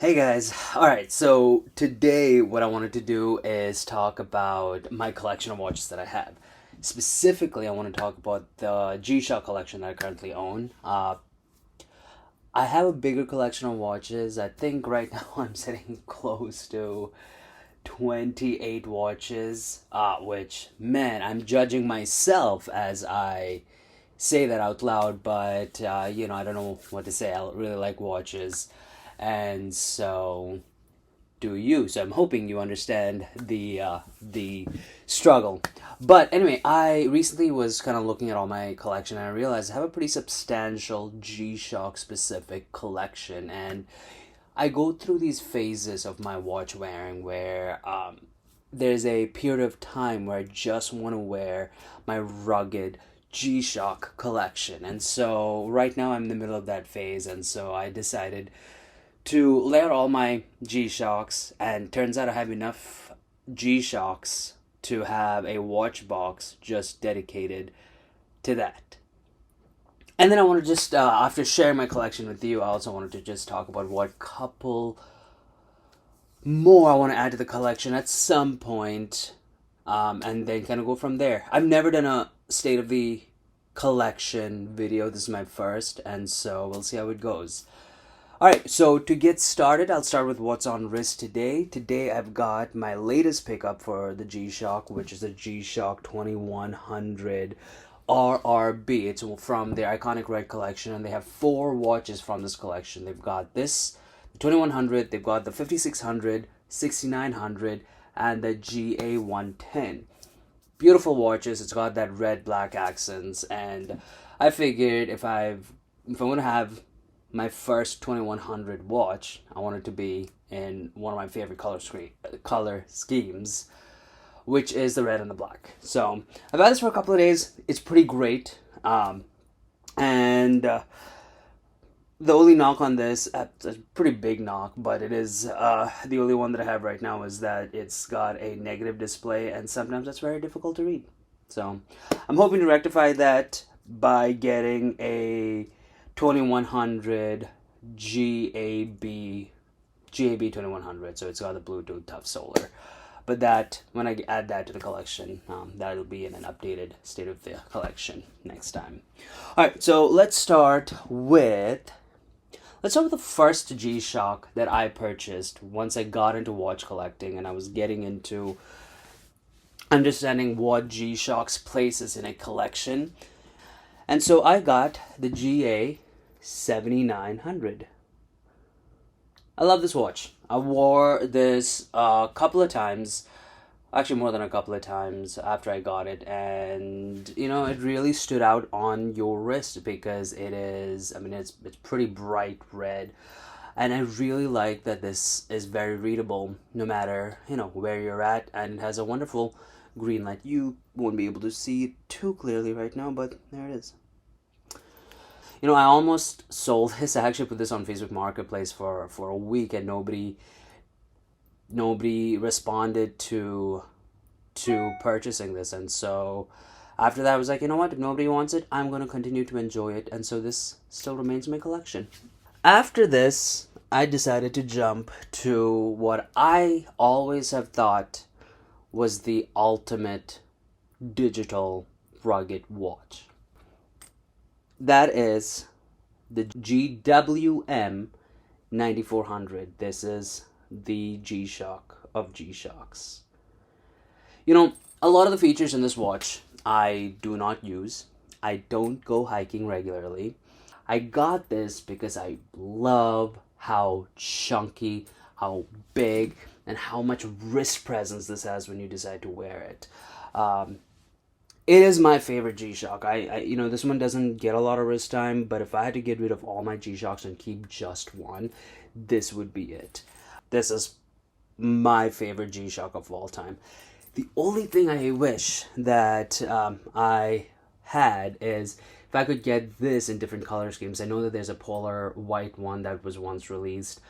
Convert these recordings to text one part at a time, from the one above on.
Hey guys. Alright, so today what I wanted to do is talk about my collection of watches that I have. Specifically, I want to talk about the G-Shock collection that I currently own. I have a bigger collection of watches. I think right now I'm sitting close to 28 watches, which, man, I'm judging myself as I say that out loud, but I don't know what to say. I really like watches, and so do you. So I'm hoping you understand the struggle. But anyway, I recently was kind of looking at all my collection, and I realized I have a pretty substantial G-Shock specific collection, and I go through these phases of my watch wearing where there's a period of time where I just want to wear my rugged G-Shock collection. And so right now I'm in the middle of that phase, and so I decided to lay out all my G-Shocks, and turns out I have enough G-Shocks to have a watch box just dedicated to that. And then I want to just, after sharing my collection with you, I also wanted to just talk about what couple more I want to add to the collection at some point, and then kind of go from there. I've never done a state of the collection video. This is my first, and so we'll see how it goes. Alright, so to get started, I'll start with what's on wrist today. Today I've got my latest pickup for the G-Shock, which is the G-Shock 2100 RRB. It's from their iconic red collection, and they have four watches from this collection. They've got this, the 2100, they've got the 5600, 6900, and the GA110. Beautiful watches. It's got that red black accents, and I figured if I'm gonna have my first 2100 watch, I want it to be in one of my favorite color schemes, which is the red and the black. So I've had this for a couple of days. It's pretty great. And the only knock on this, it's a pretty big knock, but it is the only one that I have right now, is that it's got a negative display, and sometimes that's very difficult to read. So I'm hoping to rectify that by getting a 2100 GAB 2100. So it's got the Bluetooth tough solar. But that, when I add that to the collection, that'll be in an updated state of the collection next time. All right, so let's start with the first G-Shock that I purchased once I got into watch collecting, and I was getting into understanding what G-Shock's places in a collection. And so I got the GA 7900. I love this watch. I wore this a couple of times, actually more than a couple of times after I got it, and it really stood out on your wrist because it's pretty bright red, and I really like that this is very readable no matter where you're at, and it has a wonderful green light. You won't be able to see it too clearly right now, but there it is. I almost sold this. I actually put this on Facebook Marketplace for a week, and nobody responded to purchasing this. And so after that, I was like, you know what? If nobody wants it, I'm going to continue to enjoy it. And so this still remains in my collection. After this, I decided to jump to what I always have thought was the ultimate digital rugged watch. That is the GWM 9400. This is the G-Shock of G-Shocks. A lot of the features in this watch I do not use. I don't go hiking regularly. I got this because I love how chunky, how big, and how much wrist presence this has when you decide to wear it. It is my favorite G-Shock. This one doesn't get a lot of wrist time, but if I had to get rid of all my G-Shocks and keep just one, this would be it. This is my favorite G-Shock of all time. The only thing I wish that I had is if I could get this in different color schemes. I know that there's a polar white one that was once released.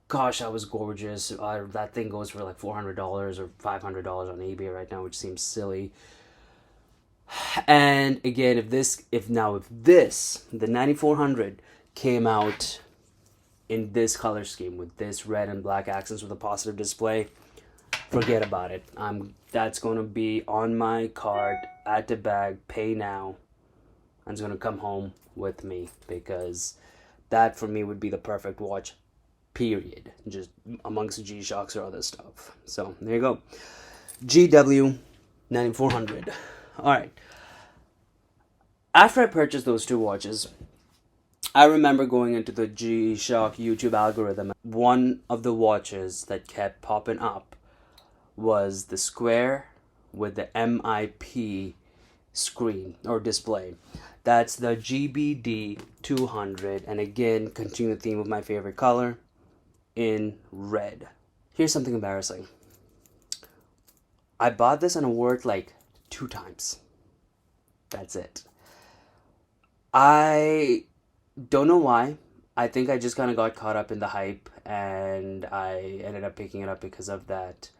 Gosh, that was gorgeous. That thing goes for like $400 or $500 on eBay right now, which seems silly. And again, if the 9400 came out in this color scheme with this red and black accents with a positive display, forget about it. That's going to be on my card, add to bag, pay now, and it's going to come home with me, because that for me would be the perfect watch, period, just amongst G-Shocks or other stuff. So there you go, GW 9400. All right, after I purchased those two watches, I remember going into the G-Shock YouTube algorithm. One of the watches that kept popping up was the square with the MIP screen or display. That's the GBD 200, and again, continue the theme of my favorite color, in red. Here's something embarrassing. I bought this and it worked like 2 times. That's it. I don't know why. I think I just kind of got caught up in the hype and I ended up picking it up because of that.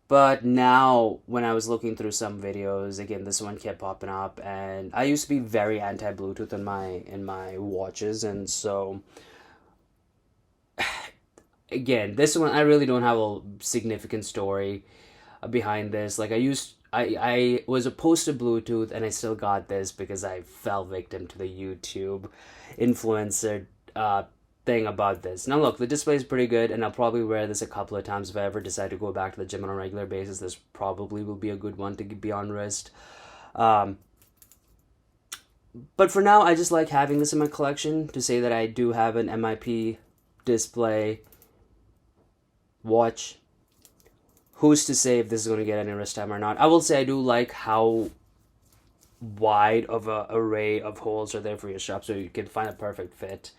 But now, when I was looking through some videos, again, this one kept popping up, and I used to be very anti-Bluetooth in my watches, and so again, this one I really don't have a significant story behind this. Like I was opposed to Bluetooth, and I still got this because I fell victim to the YouTube influencer thing about this. Now look, the display is pretty good, and I'll probably wear this a couple of times if I ever decide to go back to the gym on a regular basis. This probably will be a good one to be on wrist. But for now, I just like having this in my collection to say that I do have an MIP display watch. Who's to say if this is going to get any wrist time or not? I will say I do like how wide of a array of holes are there for your strap, so you can find a perfect fit.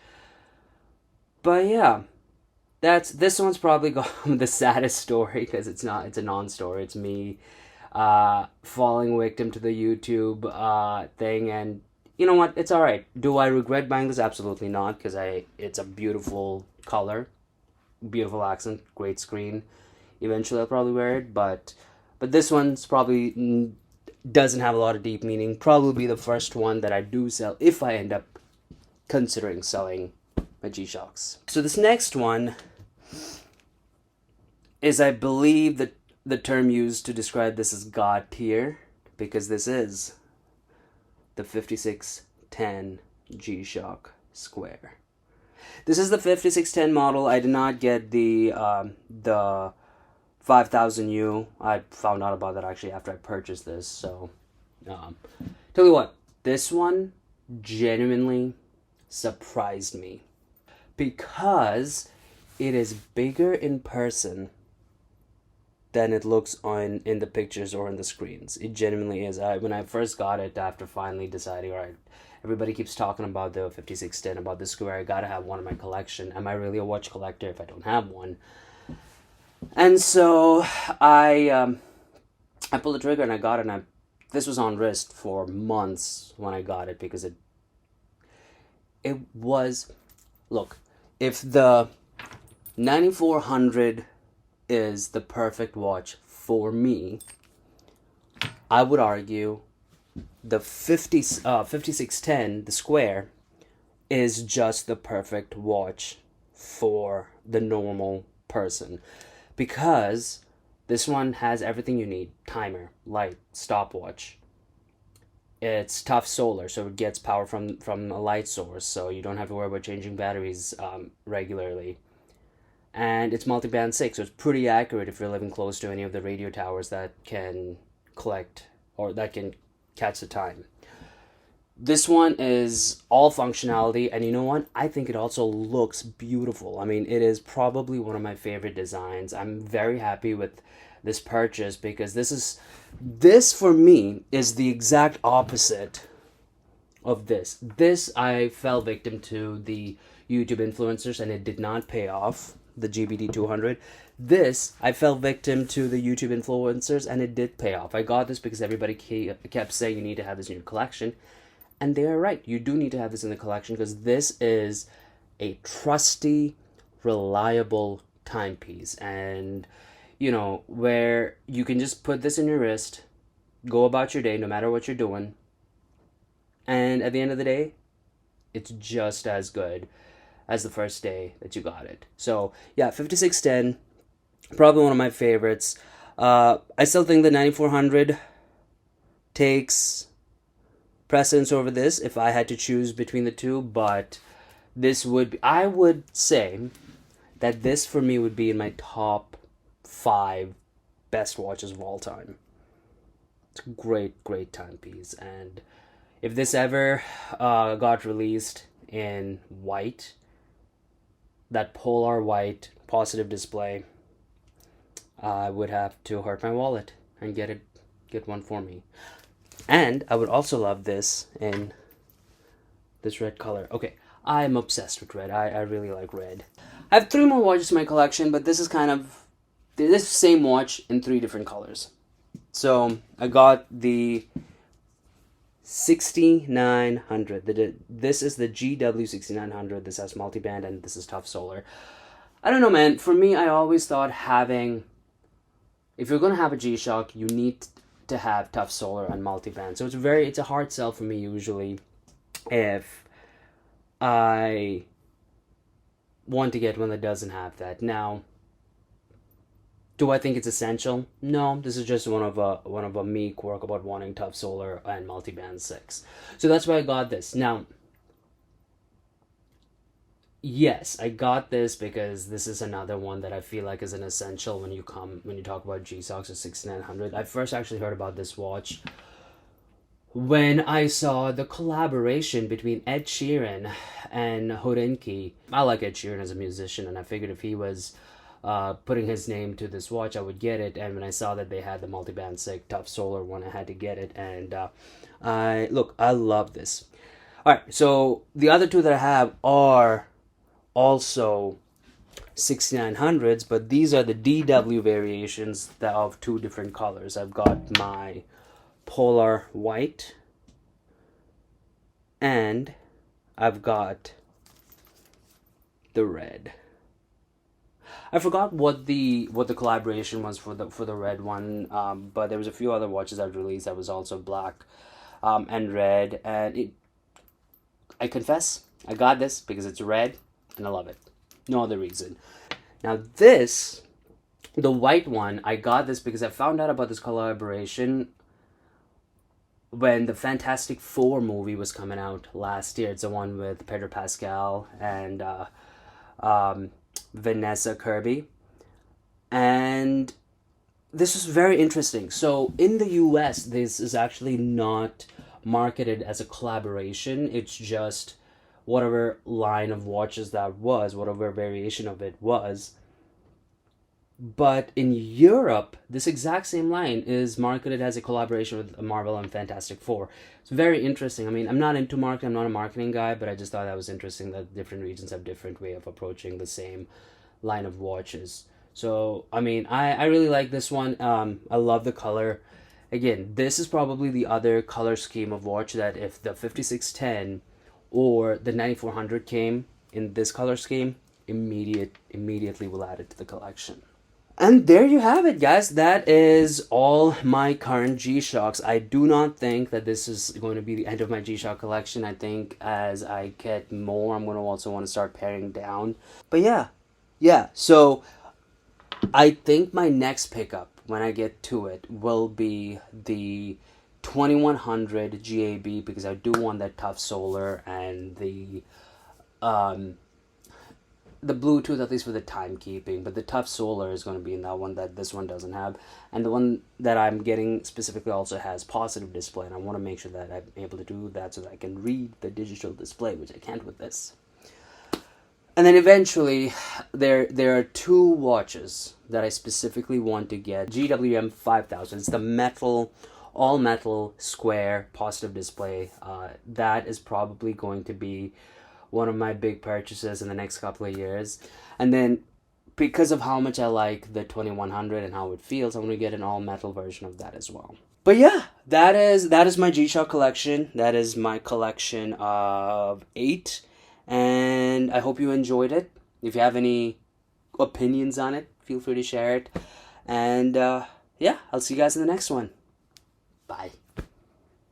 But yeah, this one's probably the saddest story, because it's a non-story. It's me falling victim to the YouTube thing, and you know what? It's all right. Do I regret buying this? Absolutely not, because it's a beautiful color, beautiful accent, great screen. Eventually, I'll probably wear it, but this one's probably doesn't have a lot of deep meaning. Probably be the first one that I do sell if I end up considering selling my G-Shocks. So this next one is, I believe, that the term used to describe this is God tier, because this is the 5610 G-Shock Square. This is the 5610 model. I did not get the 5000U. I found out about that actually after I purchased this. So, tell you what, this one genuinely surprised me, because it is bigger in person than it looks in the pictures or in the screens. It genuinely is. When I first got it, after finally deciding, all right, everybody keeps talking about the 5610, about the square, I gotta have one in my collection. Am I really a watch collector if I don't have one? And so I pulled the trigger and I got it, and this was on wrist for months when I got it, because it was, look, if the 9400 is the perfect watch for me, I would argue the 5610, the square, is just the perfect watch for the normal person, because this one has everything you need: timer, light, stopwatch. It's tough solar, so it gets power from a light source, so you don't have to worry about changing batteries regularly. And it's multi-band 6, so it's pretty accurate if you're living close to any of the radio towers that can collect or that can catch the time. This one is all functionality, and you know what? I think it also looks beautiful. I mean, it is probably one of my favorite designs. I'm very happy with this purchase, because this for me is the exact opposite of this. This, I fell victim to the YouTube influencers, and it did not pay off, the GBD 200. This, I fell victim to the YouTube influencers, and it did pay off. I got this because everybody kept saying you need to have this in your collection. And they are right. You do need to have this in the collection, because this is a trusty, reliable timepiece. And, you know, where you can just put this in your wrist, go about your day, no matter what you're doing. And at the end of the day, it's just as good. as the first day that you got it. So yeah, 5610, probably one of my favorites. I still think the 9400 takes precedence over this if I had to choose between the two, but this would be, I would say that this for me would be in my top 5 best watches of all time. It's a great timepiece, and if this ever got released in white, that polar white positive display, I would have to hurt my wallet and get one for me. And I would also love this in this red color. Okay, I'm obsessed with red. I really like red. I have 3 more watches in my collection, but this is kind of this same watch in 3 different colors. So I got the 6900. This is the GW 6900. This has multiband and this is tough solar. I don't know, man. For me, I always thought if you're gonna have a G-Shock, you need to have tough solar and multiband. So it's a hard sell for me usually if I want to get one that doesn't have that. Now, do I think it's essential? No, this is just one of a me quirk about wanting tough solar and multiband 6. So that's why I got this. Now, yes, I got this because this is another one that I feel like is an essential when you talk about G-Shocks or 6900. I first actually heard about this watch when I saw the collaboration between Ed Sheeran and Hodenki. I like Ed Sheeran as a musician, and I figured if he was putting his name to this watch, I would get it. And when I saw that they had the multiband 6 tough solar one, I had to get it. And I love this. All right, so the other 2 that I have are also 6900s, but these are the DW variations of 2 different colors. I've got my polar white, and I've got the red. I forgot what the collaboration was for the red one, but there was a few other watches I've released that was also black and red, and I confess I got this because it's red and I love it. No other reason. Now the white one, I got this because I found out about this collaboration when the Fantastic Four movie was coming out last year. It's the one with Pedro Pascal and Vanessa Kirby. And this was very interesting. So in the US, this is actually not marketed as a collaboration. It's just whatever line of watches that was, whatever variation of it was. But in Europe, this exact same line is marketed as a collaboration with Marvel and Fantastic Four. It's very interesting. I mean, I'm not into marketing, I'm not a marketing guy, but I just thought that was interesting that different regions have different way of approaching the same line of watches. So, I mean, I really like this one. I love the color. Again, this is probably the other color scheme of watch that if the 5610 or the 9400 came in this color scheme, immediately will add it to the collection. And there you have it, guys. That is all my current G-Shocks. I do not think that this is going to be the end of my G-Shock collection. I think as I get more, I'm going to also want to start paring down. But yeah. So I think my next pickup, when I get to it, will be the 2100 GAB, because I do want that tough solar and the Bluetooth, at least for the timekeeping, but the tough solar is going to be in that one that this one doesn't have. And the one that I'm getting specifically also has positive display, and I want to make sure that I'm able to do that so that I can read the digital display, which I can't with this. And then eventually, there are 2 watches that I specifically want to get. GWM 5000, it's the all metal square positive display. That is probably going to be one of my big purchases in the next couple of years. And then because of how much I like the 2100 and how it feels, I'm going to get an all metal version of that as well. But yeah, that is my G-Shock collection. That is my collection of 8, and I hope you enjoyed it. If you have any opinions on it, feel free to share it. And yeah, I'll see you guys in the next one. Bye.